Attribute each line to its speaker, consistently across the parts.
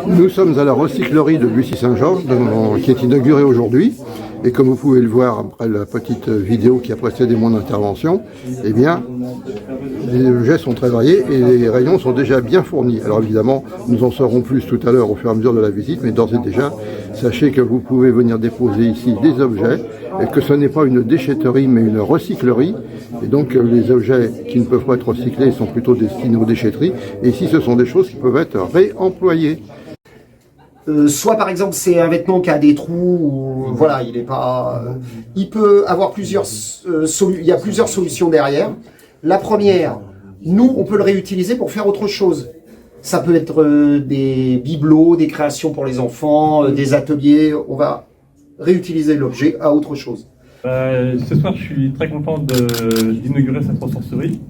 Speaker 1: Nous sommes à la recyclerie de Bussy-Saint-Georges, qui est inaugurée aujourd'hui. Et comme vous pouvez le voir après la petite vidéo qui a précédé mon intervention, eh bien, les objets sont très variés et les rayons sont déjà bien fournis. Alors évidemment, nous en saurons plus tout à l'heure au fur et à mesure de la visite, mais d'ores et déjà, sachez que vous pouvez venir déposer ici des objets et que ce n'est pas une déchetterie mais une recyclerie. Et donc les objets qui ne peuvent pas être recyclés sont plutôt destinés aux déchetteries. Et ici, ce sont des choses qui peuvent être réemployées.
Speaker 2: Soit par exemple c'est un vêtement qui a des trous, ou, voilà, il est pas. Il peut avoir plusieurs il y a plusieurs solutions derrière. La première, nous on peut le réutiliser pour faire autre chose. Ça peut être des bibelots, des créations pour les enfants, des ateliers. On va réutiliser l'objet à autre chose.
Speaker 3: Ce soir, je suis très content d'inaugurer cette ressourcerie.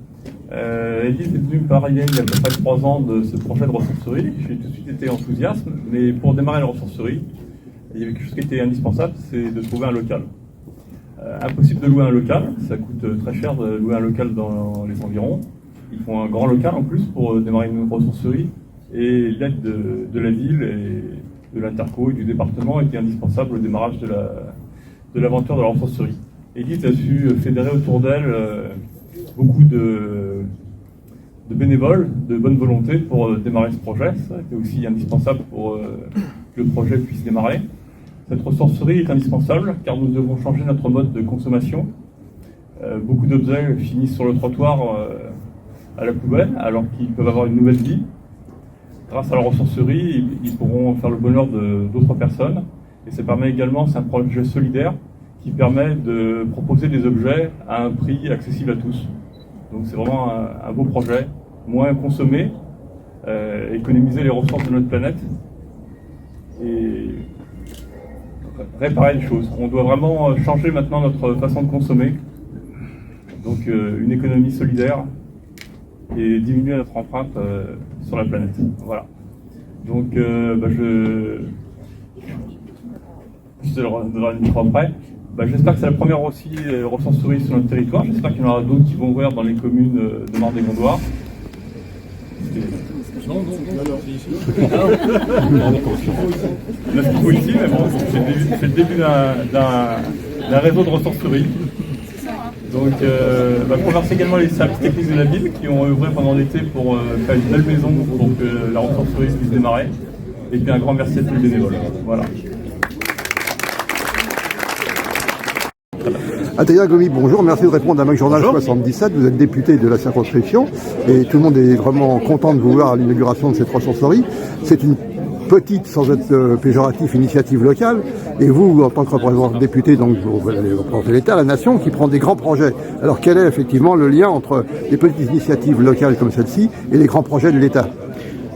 Speaker 3: Elise est venue me parler il y a à peu près 3 ans de ce projet de ressourcerie. J'ai tout de suite été enthousiaste, mais pour démarrer la ressourcerie, il y avait quelque chose qui était indispensable, c'est de trouver un local. Impossible de louer un local, ça coûte très cher de louer un local dans les environs. Il faut un grand local en plus pour démarrer une ressourcerie, et l'aide de la ville et de l'Interco et du département était indispensable au démarrage de l'aventure de la ressourcerie. Elise a su fédérer autour d'elle beaucoup de bénévoles, de bonne volonté pour démarrer ce projet. Ça a été aussi indispensable pour que le projet puisse démarrer. Cette ressourcerie est indispensable car nous devons changer notre mode de consommation. Beaucoup d'objets finissent sur le trottoir à la poubelle alors qu'ils peuvent avoir une nouvelle vie. Grâce à la ressourcerie, ils pourront faire le bonheur d'autres personnes. Et ça permet également, c'est un projet solidaire qui permet de proposer des objets à un prix accessible à tous. Donc c'est vraiment un beau projet, moins consommer, économiser les ressources de notre planète et réparer les choses. On doit vraiment changer maintenant notre façon de consommer, donc une économie solidaire et diminuer notre empreinte sur la planète. Voilà. Donc je te donnerai le micro après. J'espère que c'est la première aussi ressourcerie sur notre territoire. J'espère qu'il y en aura d'autres qui vont ouvrir dans les communes de Nord-des-Gondoires. Non, ici, mais bon, c'est le début d'un réseau de ressourceries. Donc, je remercie également les services techniques de la ville qui ont œuvré pendant l'été pour faire une belle maison pour que la ressourcerie puisse démarrer. Et puis un grand merci à tous les bénévoles. Voilà.
Speaker 1: Adrien Gomi, bonjour, merci de répondre à Mac Journal 77, vous êtes député de la circonscription et tout le monde est vraiment content de vous voir à l'inauguration de cette ressourcerie. C'est une petite, sans être péjoratif, initiative locale et vous, en tant que représentant député, donc vous allez représenter l'État, la nation, qui prend des grands projets. Alors quel est effectivement le lien entre les petites initiatives locales comme celle-ci et les grands projets de l'État ?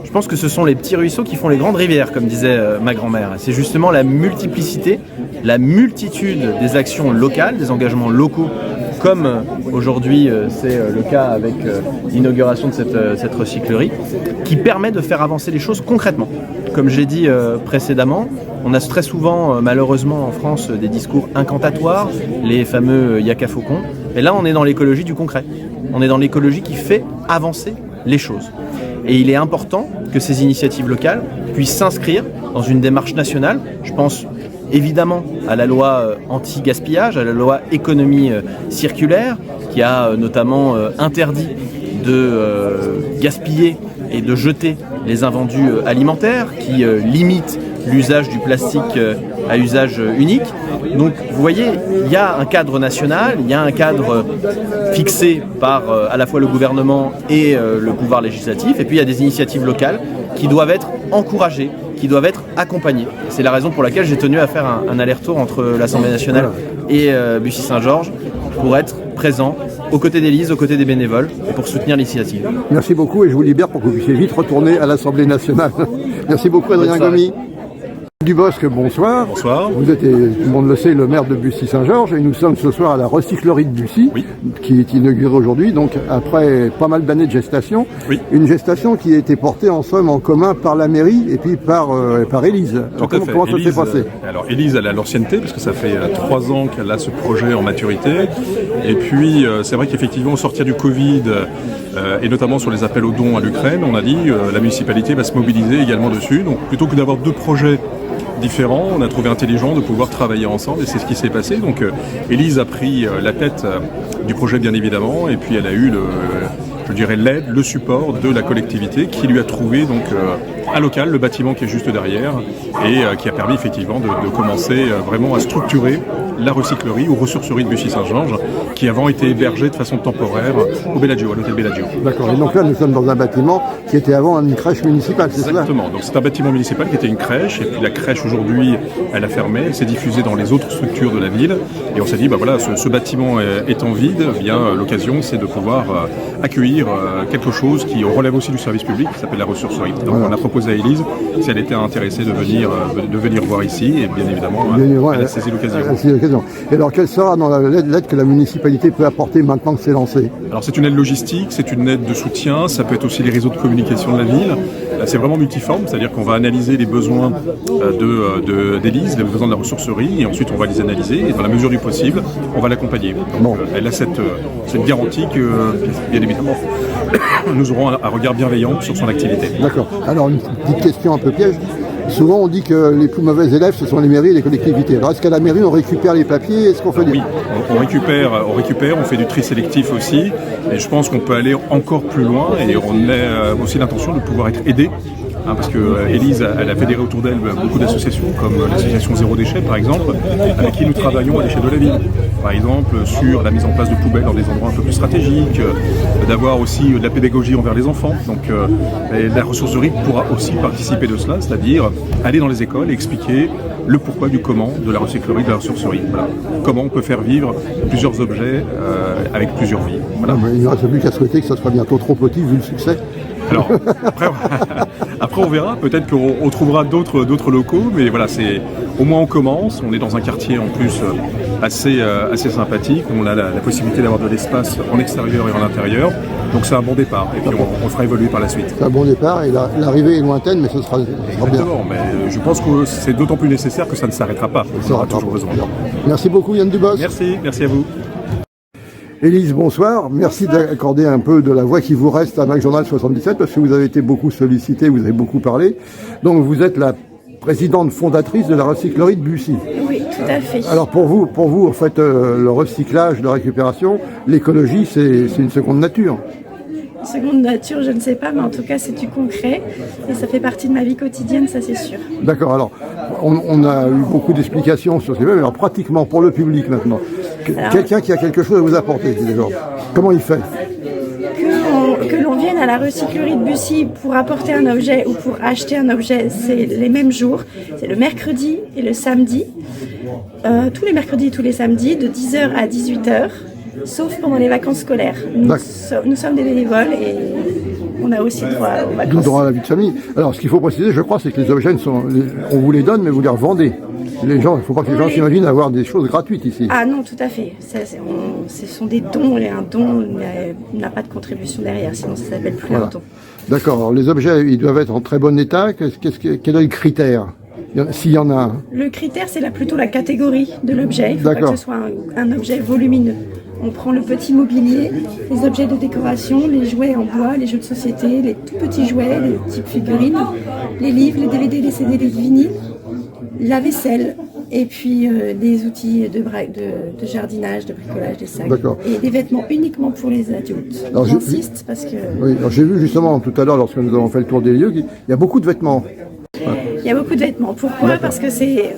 Speaker 4: Je pense que ce sont les petits ruisseaux qui font les grandes rivières, comme disait ma grand-mère. C'est justement la multiplicité, la multitude des actions locales, des engagements locaux, comme aujourd'hui c'est le cas avec l'inauguration de cette recyclerie, qui permet de faire avancer les choses concrètement. Comme j'ai dit précédemment, on a très souvent, malheureusement en France, des discours incantatoires, les fameux yaka faucons. Et là, on est dans l'écologie du concret. On est dans l'écologie qui fait avancer les choses. Et il est important que ces initiatives locales puissent s'inscrire dans une démarche nationale. Je pense évidemment à la loi anti-gaspillage, à la loi économie circulaire, qui a notamment interdit de gaspiller et de jeter les invendus alimentaires, qui limite l'usage du plastique à usage unique. Donc vous voyez, il y a un cadre national, il y a un cadre fixé par à la fois le gouvernement et le pouvoir législatif, et puis il y a des initiatives locales qui doivent être encouragées, qui doivent être accompagnées. C'est la raison pour laquelle j'ai tenu à faire un aller-retour entre l'Assemblée nationale et Bussy-Saint-Georges pour être présent aux côtés d'Élise, aux côtés des bénévoles, et pour soutenir l'initiative.
Speaker 1: Merci beaucoup et je vous libère pour que vous puissiez vite retourner à l'Assemblée nationale. Merci beaucoup Adrien Gomi. Dubosc, bonsoir.
Speaker 5: Bonsoir.
Speaker 1: Vous êtes, tout le monde le sait, le maire de Bussy-Saint-Georges et nous sommes ce soir à la recyclerie de Bussy, qui est inaugurée aujourd'hui, donc après pas mal d'années de gestation.
Speaker 5: Oui.
Speaker 1: Une gestation qui a été portée en somme en commun par la mairie et puis par Élise. Comment ça s'est passé?
Speaker 5: Alors Élise, elle a l'ancienneté parce que ça fait 3 ans qu'elle a ce projet en maturité. Et puis, c'est vrai qu'effectivement, au sortir du Covid, et notamment sur les appels aux dons à l'Ukraine, on a dit la municipalité va se mobiliser également dessus. Donc, plutôt que d'avoir deux projets différents, on a trouvé intelligent de pouvoir travailler ensemble et c'est ce qui s'est passé. Donc Élise a pris la tête du projet bien évidemment et puis elle a eu l'aide, le support de la collectivité qui lui a trouvé donc un local, le bâtiment qui est juste derrière et qui a permis effectivement de commencer vraiment à structurer la recyclerie ou ressourcerie de Bussy-Saint-Georges qui avant était hébergée de façon temporaire au Bellagio, à l'hôtel Bellagio.
Speaker 1: D'accord, et donc là nous sommes dans un bâtiment qui était avant une crèche municipale, c'est ça?
Speaker 5: Exactement, donc c'est un bâtiment municipal qui était une crèche et puis la crèche aujourd'hui elle a fermé, elle s'est diffusée dans les autres structures de la ville et on s'est dit bah voilà ce bâtiment étant vide, eh bien l'occasion c'est de pouvoir accueillir quelque chose qui relève aussi du service public qui s'appelle la ressourcerie. Donc voilà. On a proposé à Élise si elle était intéressée de venir voir ici et bien évidemment elle a saisi l'occasion.
Speaker 1: Et alors, quelle sera dans l'aide que la municipalité peut apporter maintenant que c'est lancé?
Speaker 5: Alors, c'est une aide logistique, c'est une aide de soutien, ça peut être aussi les réseaux de communication de la ville. C'est vraiment multiforme, c'est-à-dire qu'on va analyser les besoins d'Élise, les besoins de la ressourcerie, et ensuite on va les analyser, et dans la mesure du possible, on va l'accompagner. Bon. Elle a cette garantie que, bien évidemment, nous aurons un regard bienveillant sur son activité.
Speaker 1: D'accord. Alors, une petite question un peu piège. Souvent, on dit que les plus mauvais élèves, ce sont les mairies et les collectivités. Alors, est-ce qu'à la mairie, on récupère les papiers? Est-ce qu'on fait
Speaker 5: Oui, on récupère, on fait du tri sélectif aussi. Et je pense qu'on peut aller encore plus loin. Et on a aussi l'intention de pouvoir être aidé. Parce que Élise, elle a fédéré autour d'elle beaucoup d'associations, comme l'association Zéro Déchet, par exemple, avec qui nous travaillons à l'échelle de la ville. Par exemple, sur la mise en place de poubelles dans des endroits un peu plus stratégiques, d'avoir aussi de la pédagogie envers les enfants. Donc la ressourcerie pourra aussi participer de cela, c'est-à-dire aller dans les écoles et expliquer le pourquoi du comment de la recyclerie, de la ressourcerie. Voilà. Comment on peut faire vivre plusieurs objets avec plusieurs vies. Voilà.
Speaker 1: Il ne reste plus qu'à souhaiter que ça soit bientôt trop petit vu le succès.
Speaker 5: Alors, après on verra, peut-être qu'on trouvera d'autres locaux, mais voilà, au moins on commence, on est dans un quartier en plus assez sympathique, où on a la possibilité d'avoir de l'espace en extérieur et en intérieur, donc c'est un bon départ, et puis on fera évoluer par la suite.
Speaker 1: C'est un bon départ, et l'arrivée est lointaine, mais ce sera bien.
Speaker 5: Exactement, mais je pense que c'est d'autant plus nécessaire que ça ne s'arrêtera pas, on aura toujours besoin.
Speaker 1: Merci beaucoup Yann Dubos.
Speaker 5: Merci à vous.
Speaker 1: Élise, bonsoir. Merci d'accorder un peu de la voix qui vous reste à MacJournal 77 parce que vous avez été beaucoup sollicité, vous avez beaucoup parlé. Donc vous êtes la présidente fondatrice de la recyclerie de Bussy.
Speaker 6: Oui, tout à fait.
Speaker 1: Alors pour vous en fait, le recyclage, la récupération, l'écologie, c'est une seconde nature.
Speaker 6: Seconde nature, je ne sais pas, mais en tout cas c'est du concret et ça fait partie de ma vie quotidienne, ça c'est sûr.
Speaker 1: D'accord, alors on a eu beaucoup d'explications sur ce sujet, mais alors pratiquement pour le public maintenant, quelqu'un qui a quelque chose à vous apporter, comment il fait?
Speaker 6: Que l'on vienne à la recyclerie de Bussy pour apporter un objet ou pour acheter un objet, c'est les mêmes jours, c'est le mercredi et le samedi, tous les mercredis et tous les samedis de 10h à 18h. Sauf pendant les vacances scolaires. Nous sommes des bénévoles et on a aussi droit aux vacances.
Speaker 1: Droit à la vie de famille. Alors, ce qu'il faut préciser, je crois, c'est que les objets, on vous les donne, mais vous les revendez. Les gens, il ne faut pas que les gens s'imaginent avoir des choses gratuites ici.
Speaker 6: Ah non, tout à fait. Ce sont des dons et un don n'a pas de contribution derrière, sinon ça s'appelle plus un don.
Speaker 1: D'accord. Alors, les objets, ils doivent être en très bon état. Quel est le critère? S'il y en a un.
Speaker 6: Le critère, c'est plutôt la catégorie de l'objet. Il ne faut pas que ce soit un objet volumineux. On prend le petit mobilier, les objets de décoration, les jouets en bois, les jeux de société, les tout petits jouets, les petites figurines, les livres, les DVD, les CD, les vinyles, la vaisselle, et puis des outils de jardinage, de bricolage, des sacs. Et des vêtements uniquement pour les adultes. J'insiste parce que...
Speaker 1: Oui, alors j'ai vu justement tout à l'heure, lorsque nous avons fait le tour des lieux, qu'il y a beaucoup de vêtements.
Speaker 6: Il y a beaucoup de vêtements. Pourquoi? Parce que c'est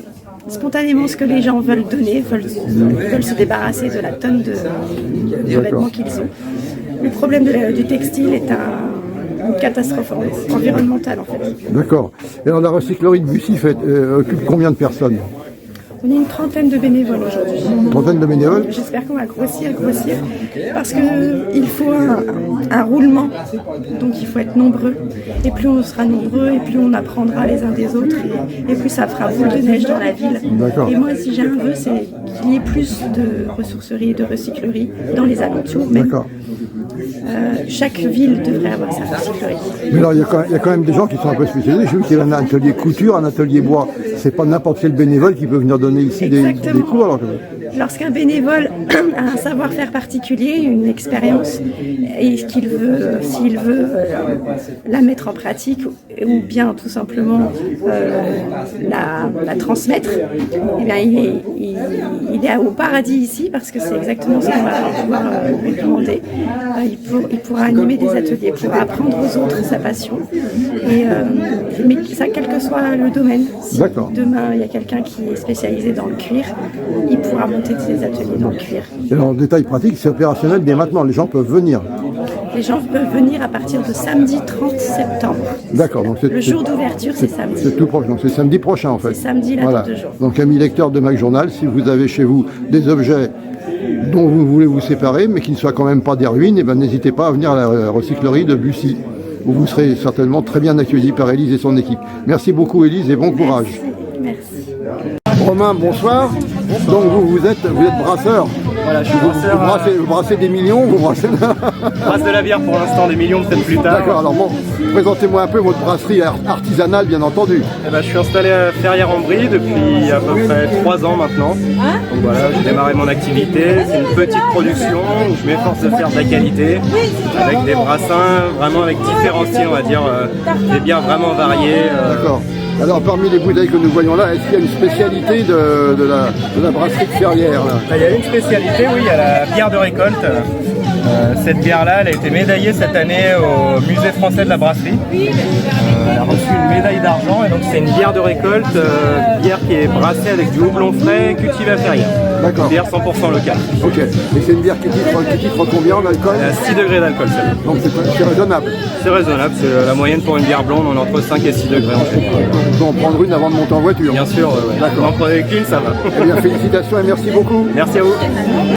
Speaker 6: spontanément ce que les gens veulent donner, veulent se débarrasser de la tonne de vêtements qu'ils ont. Le problème du textile est une catastrophe environnementale en fait.
Speaker 1: D'accord. Et alors la recyclerie de Bussy occupe combien de personnes?
Speaker 6: On est une trentaine de bénévoles aujourd'hui.
Speaker 1: Une trentaine de bénévoles?
Speaker 6: J'espère qu'on va grossir, parce qu'il faut un roulement, donc il faut être nombreux. Et plus on sera nombreux, et plus on apprendra les uns des autres, et plus ça fera boule de neige dans la ville. Et moi, si j'ai un vœu, c'est qu'il y ait plus de ressourceries et de recycleries dans les alentours.
Speaker 1: D'accord.
Speaker 6: Chaque ville devrait avoir sa recyclerie.
Speaker 1: Mais alors, il y a quand même des gens qui sont un peu spécialisés. Je veux qu'il y a un atelier couture, un atelier bois. C'est pas n'importe quel bénévole qui peut venir donner ici des cours. Alors
Speaker 6: lorsqu'un bénévole a un savoir-faire particulier, une expérience, et s'il veut la mettre en pratique ou bien tout simplement la transmettre, eh bien, il est au paradis ici parce que c'est exactement ce qu'on va pouvoir lui demander. Il pourra animer des ateliers, il pourra apprendre aux autres sa passion, mais ça, quel que soit le domaine. Si demain il y a quelqu'un qui est spécialisé dans le cuir, il pourra monter des ateliers dans le cuir.
Speaker 1: Et en détail pratique, c'est opérationnel dès maintenant, les gens peuvent venir.
Speaker 6: Les gens peuvent venir à partir de samedi 30 septembre.
Speaker 1: D'accord. Donc
Speaker 6: le jour d'ouverture, c'est samedi.
Speaker 1: C'est tout proche, donc c'est samedi prochain en fait.
Speaker 6: C'est samedi, là,
Speaker 1: voilà.
Speaker 6: dans 2 jours.
Speaker 1: Donc amis lecteurs de Mac Journal, si vous avez chez vous des objets dont vous voulez vous séparer, mais qui ne soient quand même pas des ruines, eh ben, n'hésitez pas à venir à la recyclerie de Bussy, où vous serez certainement très bien accueillis par Élise et son équipe. Merci beaucoup Élise et bon courage.
Speaker 6: Merci.
Speaker 1: Romain, bonsoir. Donc vous êtes brasseur.
Speaker 7: Voilà, je suis brasseur.
Speaker 1: Vous brassez des millions, vous brassez...
Speaker 7: Je brasse de la bière pour l'instant, des millions peut-être plus tard.
Speaker 1: D'accord, alors bon, présentez-moi un peu votre brasserie artisanale, bien entendu.
Speaker 7: Eh ben, je suis installé à Ferrières-en-Brie depuis à peu près 3 ans maintenant. Donc voilà, j'ai démarré mon activité. C'est une petite production où je m'efforce de faire de la qualité, avec des brassins vraiment avec différenciés, on va dire, des bières vraiment variées.
Speaker 1: D'accord. Alors parmi les bouteilles que nous voyons là, est-ce qu'il y a une spécialité de la brasserie de Ferrières là?
Speaker 7: Il y a une spécialité, oui, il y a la bière de récolte. Cette bière-là, elle a été médaillée cette année au Musée français de la brasserie. Elle a reçu une médaille d'argent et donc c'est une bière de récolte, bière qui est brassée avec du houblon frais cultivé à Ferrières.
Speaker 1: D'accord.
Speaker 7: Une bière 100% locale.
Speaker 1: Ok. Et c'est une bière qui titre combien en alcool?
Speaker 7: Elle a 6 degrés d'alcool, celle-là.
Speaker 1: Donc c'est raisonnable.
Speaker 7: C'est raisonnable, c'est la moyenne pour une bière blonde, on est entre 5 et 6 degrés en général.
Speaker 1: On peut en prendre une avant de monter en voiture.
Speaker 7: Bien sûr, ouais.
Speaker 1: D'accord.
Speaker 7: En prenez qu'une, ça va.
Speaker 1: Eh bien félicitations et merci beaucoup.
Speaker 7: Merci à vous.